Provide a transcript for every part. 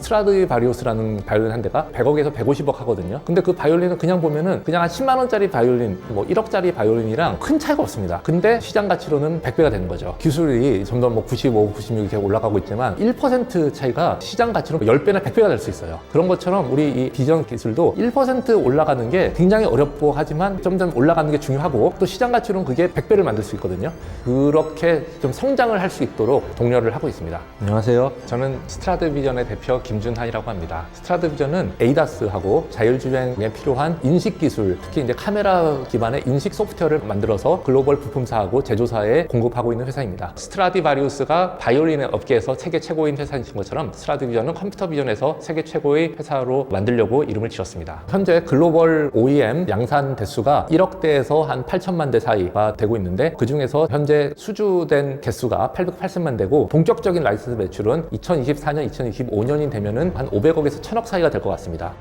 스트라디바리우스라는 바이올린 한 대가 100억에서 150억 하거든요. 근데 그 바이올린은 그냥 보면은 그냥 한 10만 원짜리 바이올린, 뭐 1억짜리 바이올린이랑 큰 차이가 없습니다. 근데 시장 가치로는 100배가 되는 거죠. 기술이 점점 뭐 95, 96 이렇게 올라가고 있지만 1% 차이가 시장 가치로 10배나 100배가 될 수 있어요. 그런 것처럼 우리 이 비전 기술도 1% 올라가는 게 굉장히 어렵고 하지만 점점 올라가는 게 중요하고 또 시장 가치로는 그게 100배를 만들 수 있거든요. 그렇게 좀 성장을 할 수 있도록 독려를 하고 있습니다. 안녕하세요. 저는 스트라드비전의 대표 김준환이라고 합니다. 스트라드비전은 에이다스하고 자율주행에 필요한 인식 기술, 특히 이제 카메라 기반의 인식 소프트웨어를 만들어서 글로벌 부품사하고 제조사에 공급하고 있는 회사입니다. 스트라디바리우스가 바이올린 업계에서 세계 최고인 회사인 것처럼 스트라드비전은 컴퓨터 비전에서 세계 최고의 회사로 만들려고 이름을 지었습니다. 현재 글로벌 OEM 양산 대수가 1억 대에서 한 8천만 대 사이가 되고 있는데 그 중에서 현재 수주된 개수가 880만 대고 본격적인 라이선스 매출은 2024년, 2025년이 되면은 한 500억에서 1000억 사이가 될 것 같습니다.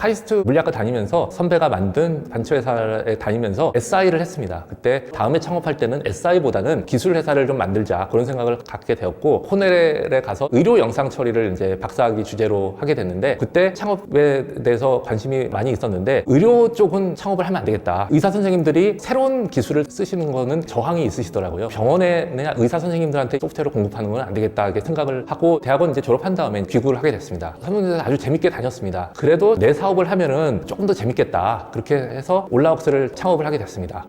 카이스트 물리학과 다니면서 선배가 만든 단체회사에 다니면서 SI를 했습니다. 그때 다음에 창업할 때는 SI보다는 기술 회사를 좀 만들자 그런 생각을 갖게 되었고 코넬에 가서 의료 영상 처리를 이제 박사학위 주제로 하게 됐는데 그때 창업에 대해서 관심이 많이 있었는데 의료 쪽은 창업을 하면 안 되겠다. 의사 선생님들이 새로운 기술을 쓰시는 거는 저항이 있으시더라고요. 병원에 그냥 의사 선생님들한테 소프트웨어를 공급하는 건 안 되겠다 이렇게 생각을 하고 대학원 이제 졸업한 다음에 귀국을 하게 됐습니다. 선생님들 아주 재밌게 다녔습니다. 그래도 내 사업을 하면은 조금 더 재밌겠다. 그렇게 해서 올라웍스를 창업을 하게 됐습니다.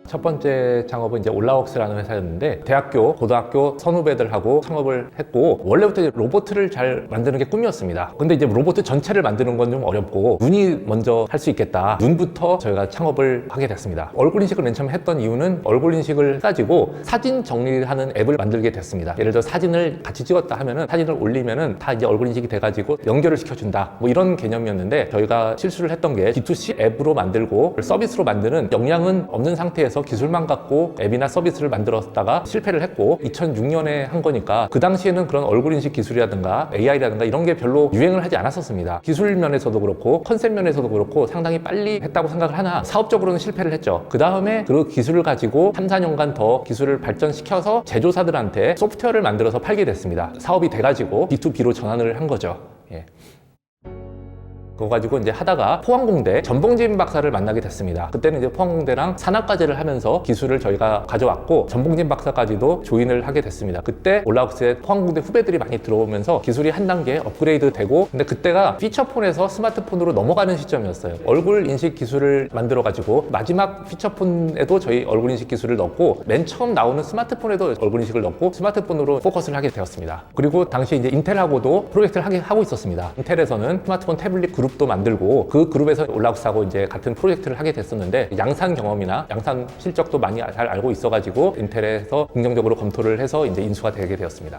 첫 번째 창업은 이제 올라웍스라는 회사였는데 대학교, 고등학교 선후배들하고 창업을 했고 원래부터 이제 로봇을 잘 만드는 게 꿈이었습니다. 근데 이제 로봇 전체를 만드는 건 좀 어렵고 눈이 먼저 할 수 있겠다. 눈부터 저희가 창업을 하게 됐습니다. 얼굴 인식을 맨 처음 했던 이유는 얼굴 인식을 가지고 사진 정리하는 앱을 만들게 됐습니다. 예를 들어 사진을 같이 찍었다 하면은 사진을 올리면은 다 이제 얼굴 인식이 돼가지고 연결을 시켜준다. 뭐 이런 개념이었는데 저희가 실수를 했던 게 D2C 앱으로 만들고 서비스로 만드는 역량은 없는 상태에서 기술만 갖고 앱이나 서비스를 만들었다가 실패를 했고 2006년에 한 거니까 그 당시에는 그런 얼굴 인식 기술이라든가 AI라든가 이런 게 별로 유행을 하지 않았었습니다. 기술 면에서도 그렇고 컨셉 면에서도 그렇고 상당히 빨리 했다고 생각을 하나 사업적으로는 실패를 했죠. 그 다음에 그 기술을 가지고 3, 4년간 더 기술을 발전시켜서 제조사들한테 소프트웨어를 만들어서 팔게 됐습니다. 사업이 돼가지고 B2B로 전환을 한 거죠. 예. 그거 가지고 이제 하다가 포항공대 전봉진 박사를 만나게 됐습니다. 그때는 이제 포항공대랑 산학과제를 하면서 기술을 저희가 가져왔고 전봉진 박사까지도 조인을 하게 됐습니다. 그때 올라웍스에 포항공대 후배들이 많이 들어오면서 기술이 한 단계 업그레이드 되고 근데 그때가 피처폰에서 스마트폰으로 넘어가는 시점이었어요. 얼굴 인식 기술을 만들어 가지고 마지막 피처폰에도 저희 얼굴 인식 기술을 넣고 맨 처음 나오는 스마트폰에도 얼굴 인식을 넣고 스마트폰으로 포커스를 하게 되었습니다. 그리고 당시 이제 인텔하고도 프로젝트를 하고 있었습니다. 인텔에서는 스마트폰 태블릿 그룹도 만들고 그 그룹에서 올라웍스하고 이제 같은 프로젝트를 하게 됐었는데 양산 경험이나 양산 실적도 많이 잘 알고 있어가지고 인텔에서 긍정적으로 검토를 해서 이제 인수가 되게 되었습니다.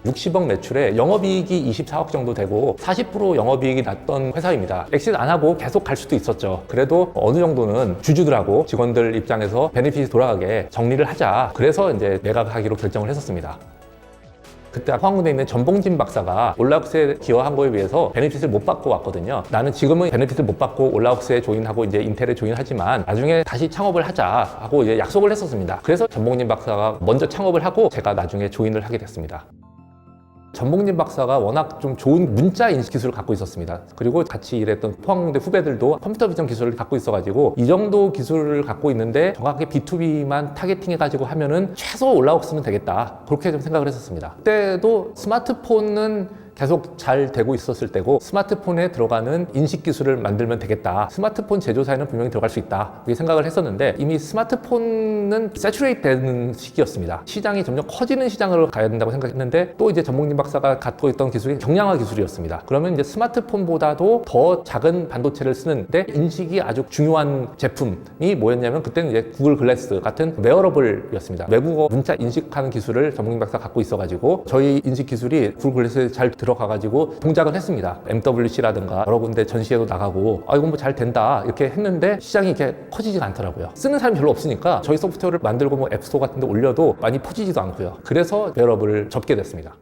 60억 매출에 영업이익이 24억 정도 되고 40% 영업이익이 났던 회사입니다. 엑시트 안 하고 계속 갈 수도 있었죠. 그래도 어느 정도는 주주들하고 직원들 입장에서 베네핏이 돌아가게 정리를 하자. 그래서 이제 매각하기로 결정을 했었습니다. 그때 포항공대에 있는 전봉진 박사가 올라웍스에 기여한 거에 비해서 베네핏을 못 받고 왔거든요. 나는 지금은 베네핏을 못 받고 올라웍스에 조인하고 이제 인텔에 조인하지만 나중에 다시 창업을 하자 하고 이제 약속을 했었습니다. 그래서 전봉진 박사가 먼저 창업을 하고 제가 나중에 조인을 하게 됐습니다. 전봉진 박사가 워낙 좀 좋은 문자 인식 기술을 갖고 있었습니다. 그리고 같이 일했던 포항공대 후배들도 컴퓨터 비전 기술을 갖고 있어가지고 이 정도 기술을 갖고 있는데 정확하게 B2B만 타겟팅해가지고 하면은 최소 올라웍스는 되겠다. 그렇게 좀 생각을 했었습니다. 그때도 스마트폰은 계속 잘 되고 있었을 때고 스마트폰에 들어가는 인식 기술을 만들면 되겠다. 스마트폰 제조사에는 분명히 들어갈 수 있다. 이렇게 생각을 했었는데 이미 스마트폰은 세츄레이트 되는 시기였습니다. 시장이 점점 커지는 시장으로 가야 된다고 생각했는데 또 이제 전봉진 박사가 갖고 있던 기술이 경량화 기술이었습니다. 그러면 이제 스마트폰보다도 더 작은 반도체를 쓰는데 인식이 아주 중요한 제품이 뭐였냐면 그때는 이제 구글 글래스 같은 웨어러블이었습니다. 외국어 문자 인식하는 기술을 전봉진 박사가 갖고 있어가지고 저희 인식 기술이 구글 글래스에 잘 들어가가지고 동작을 했습니다. MWC라든가 여러 군데 전시회도 나가고 이건 뭐 잘 된다 이렇게 했는데 시장이 이렇게 커지지가 않더라고요. 쓰는 사람이 별로 없으니까 저희 소프트웨어를 만들고 뭐 앱스토어 같은 데 올려도 많이 퍼지지도 않고요. 그래서 웨어러블을 접게 됐습니다.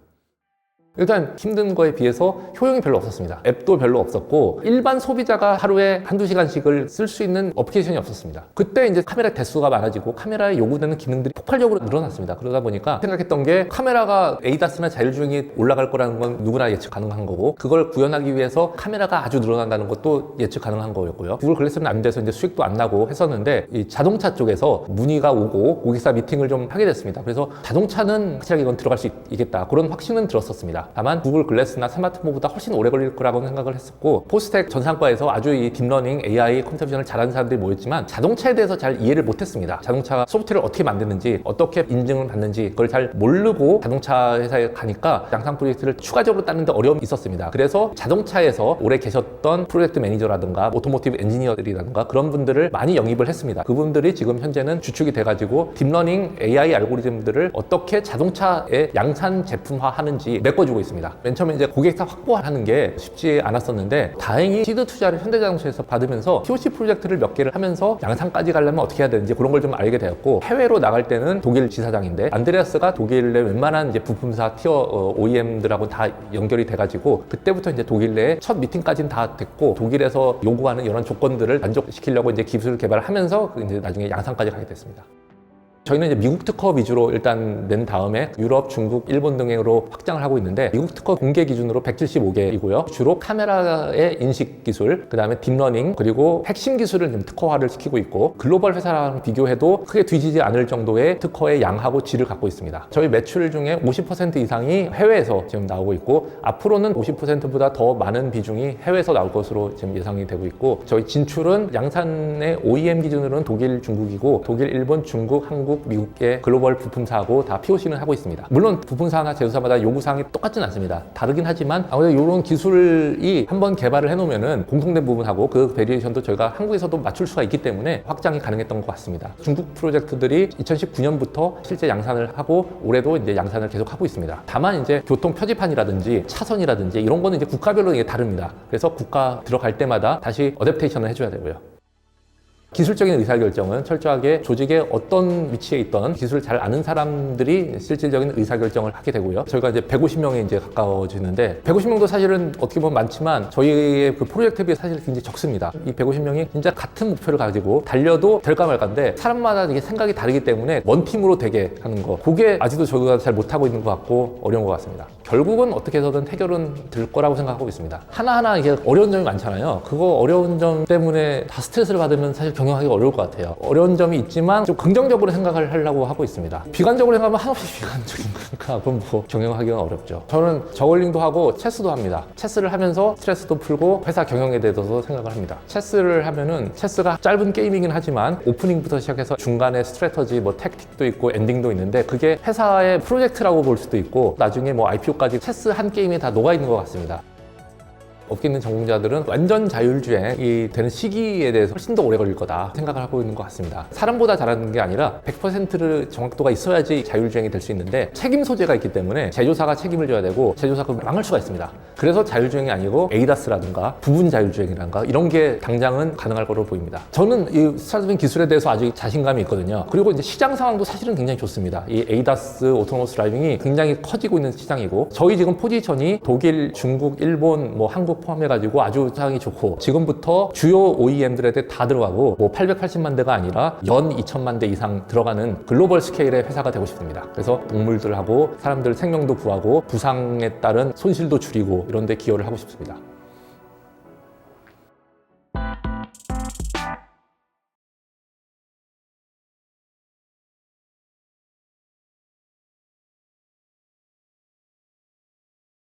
일단 힘든 거에 비해서 효용이 별로 없었습니다. 앱도 별로 없었고 일반 소비자가 하루에 한두 시간씩을 쓸 수 있는 어플리케이션이 없었습니다. 그때 이제 카메라 대수가 많아지고 카메라에 요구되는 기능들이 폭발적으로 늘어났습니다. 그러다 보니까 생각했던 게 카메라가 ADAS나 자율주행이 올라갈 거라는 건 누구나 예측 가능한 거고 그걸 구현하기 위해서 카메라가 아주 늘어난다는 것도 예측 가능한 거였고요. 구글 글래스는 안 돼서 이제 수익도 안 나고 했었는데 이 자동차 쪽에서 문의가 오고 고객사 미팅을 좀 하게 됐습니다. 그래서 자동차는 확실하게 이건 들어갈 수 있겠다 그런 확신은 들었었습니다. 다만 구글 글래스나 스마트폰보다 훨씬 오래 걸릴 거라고 생각을 했었고 포스텍 전산과에서 아주 이 딥러닝, AI, 컴퓨터 비전을 잘하는 사람들이 모였지만 자동차에 대해서 잘 이해를 못했습니다. 자동차 소프트웨어를 어떻게 만드는지 어떻게 인증을 받는지 그걸 잘 모르고 자동차 회사에 가니까 양산 프로젝트를 추가적으로 따는데 어려움이 있었습니다. 그래서 자동차에서 오래 계셨던 프로젝트 매니저라든가 오토모티브 엔지니어들이라든가 그런 분들을 많이 영입을 했습니다. 그분들이 지금 현재는 주축이 돼가지고 딥러닝, AI 알고리즘들을 어떻게 자동차에 양산 제품화하는지 메꿔주고 있습니다. 맨 처음에 이제 고객사 확보하는 게 쉽지 않았었는데 다행히 시드 투자를 현대자동차에서 받으면서 POC 프로젝트를 몇 개를 하면서 양산까지 가려면 어떻게 해야 되는지 그런 걸 좀 알게 되었고 해외로 나갈 때는 독일 지사장인데 안드레아스가 독일 내 웬만한 이제 부품사 티어 OEM들하고 다 연결이 돼가지고 그때부터 이제 독일 내에 첫 미팅까지는 다 됐고 독일에서 요구하는 이런 조건들을 만족시키려고 이제 기술 개발을 하면서 이제 나중에 양산까지 가게 됐습니다. 저희는 이제 미국 특허 위주로 일단 낸 다음에 유럽, 중국, 일본 등으로 확장을 하고 있는데 미국 특허 공개 기준으로 175개이고요. 주로 카메라의 인식 기술, 그 다음에 딥러닝, 그리고 핵심 기술을 좀 특허화를 시키고 있고 글로벌 회사랑 비교해도 크게 뒤지지 않을 정도의 특허의 양하고 질을 갖고 있습니다. 저희 매출 중에 50% 이상이 해외에서 지금 나오고 있고 앞으로는 50%보다 더 많은 비중이 해외에서 나올 것으로 지금 예상이 되고 있고 저희 진출은 양산의 OEM 기준으로는 독일, 중국이고 독일, 일본, 중국, 한국, 미국의 글로벌 부품사하고 다 POC는 하고 있습니다. 물론 부품사나 제조사마다 요구사항이 똑같진 않습니다. 다르긴 하지만 아무래도 이런 기술이 한번 개발을 해놓으면은 공통된 부분하고 그 베리에이션도 저희가 한국에서도 맞출 수가 있기 때문에 확장이 가능했던 것 같습니다. 중국 프로젝트들이 2019년부터 실제 양산을 하고 올해도 이제 양산을 계속 하고 있습니다. 다만 이제 교통 표지판이라든지 차선이라든지 이런 거는 이제 국가별로 이게 다릅니다. 그래서 국가 들어갈 때마다 다시 어댑테이션을 해줘야 되고요. 기술적인 의사결정은 철저하게 조직의 어떤 위치에 있던 기술을 잘 아는 사람들이 실질적인 의사결정을 하게 되고요. 저희가 이제 150명에 이제 가까워지는데 150명도 사실은 어떻게 보면 많지만 저희의 그 프로젝트에 비해 사실 굉장히 적습니다. 이 150명이 진짜 같은 목표를 가지고 달려도 될까 말까인데 사람마다 이게 생각이 다르기 때문에 원팀으로 되게 하는 거 그게 아직도 저희가 잘 못하고 있는 것 같고 어려운 것 같습니다. 결국은 어떻게 해서든 해결은 될 거라고 생각하고 있습니다. 하나하나 이게 어려운 점이 많잖아요. 그거 어려운 점 때문에 다 스트레스를 받으면 사실 경영하기가 어려울 것 같아요. 어려운 점이 있지만 좀 긍정적으로 생각을 하려고 하고 있습니다. 비관적으로 생각하면 한없이 비관적인 거니까 그럼 뭐 경영하기가 어렵죠. 저는 저글링도 하고 체스도 합니다. 체스를 하면서 스트레스도 풀고 회사 경영에 대해서도 생각을 합니다. 체스를 하면은 체스가 짧은 게임이긴 하지만 오프닝부터 시작해서 중간에 스트래터지 뭐 택틱도 있고 엔딩도 있는데 그게 회사의 프로젝트라고 볼 수도 있고 나중에 뭐 IPO까지 체스 한 게임에 다 녹아있는 것 같습니다. 업계 있는 전공자들은 완전 자율주행이 되는 시기에 대해서 훨씬 더 오래 걸릴 거다 생각을 하고 있는 것 같습니다. 사람보다 잘하는 게 아니라 100%를 정확도가 있어야지 자율주행이 될 수 있는데 책임 소재가 있기 때문에 제조사가 책임을 져야 되고 제조사가 망할 수가 있습니다. 그래서 자율주행이 아니고 ADAS라든가 부분 자율주행이라든가 이런 게 당장은 가능할 거로 보입니다. 저는 이 스타트업 기술에 대해서 아주 자신감이 있거든요. 그리고 이제 시장 상황도 사실은 굉장히 좋습니다. 이 ADAS, 오토노머스 드라이빙이 굉장히 커지고 있는 시장이고 저희 지금 포지션이 독일, 중국, 일본, 뭐 한국 포함해가지고 아주 상황이 좋고 지금부터 주요 OEM들에 다 들어가고 뭐 880만 대가 아니라 연 2천만 대 이상 들어가는 글로벌 스케일의 회사가 되고 싶습니다. 그래서 동물들하고 사람들 생명도 구하고 부상에 따른 손실도 줄이고 이런 데 기여를 하고 싶습니다.